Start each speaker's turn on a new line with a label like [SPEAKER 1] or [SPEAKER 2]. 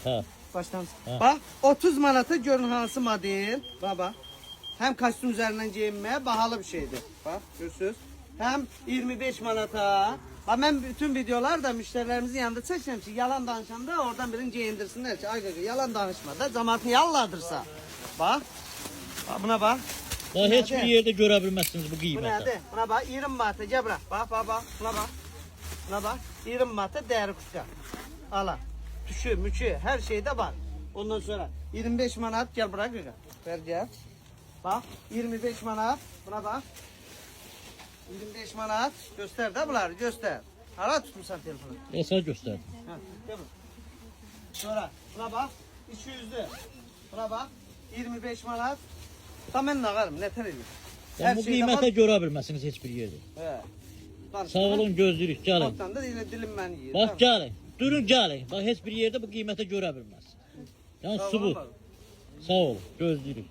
[SPEAKER 1] Hə.
[SPEAKER 2] Baştan.
[SPEAKER 1] Ha.
[SPEAKER 2] Bak 30 manata görün hansı model. Baba. Hem kostyum üzerinden giyinmeye bahalı bir şeydir. Bak görürsünüz. Hem 25 manata. Bak ben bütün videolarda müşterilerimizin yanında çekeceğim ki yalan danışanda oradan birini giyindirsinler ki ay yalan danışma da cemaatini yalladırsa. Bak. Bak buna bak.
[SPEAKER 1] Daha heç bir
[SPEAKER 2] Nerede?
[SPEAKER 1] yerdə görə bilməzsiniz bu
[SPEAKER 2] Bu
[SPEAKER 1] qiyməti.
[SPEAKER 2] nedir? Buna bak 20 manata gel bırak. Bak bak bak. Buna bak. Buna bak. 20 manata değeri kutka. Ala. Tüşü, mükü her şeyde var. Ondan sonra 25 manat gel bırak. Ver gel. Bak 25 manat. Buna bak. 25 manat. Göster de bunları göster. Hala tutmuşsan telefonu.
[SPEAKER 1] Sənə göstərdim.
[SPEAKER 2] Ha, gel bak. Sonra buna bak. 200'lü. Buna bak. 25 manat. Tam ben nağarım. Neter ediyor.
[SPEAKER 1] Yəni bu qiymətə görə bilməzsiniz heç bir yerdə.
[SPEAKER 2] He.
[SPEAKER 1] Sağ olun, gözləyirik. Gəlin.
[SPEAKER 2] Ortadan da yine dilim ben yiyeyim.
[SPEAKER 1] Bax gəlin. Durun gəlin. Bax heç bir yerdə bu qiymətə görə bilməzsiniz. Yəni
[SPEAKER 2] Sağ olun,
[SPEAKER 1] sübut.
[SPEAKER 2] baba.
[SPEAKER 1] Sağ olun, gözləyirik.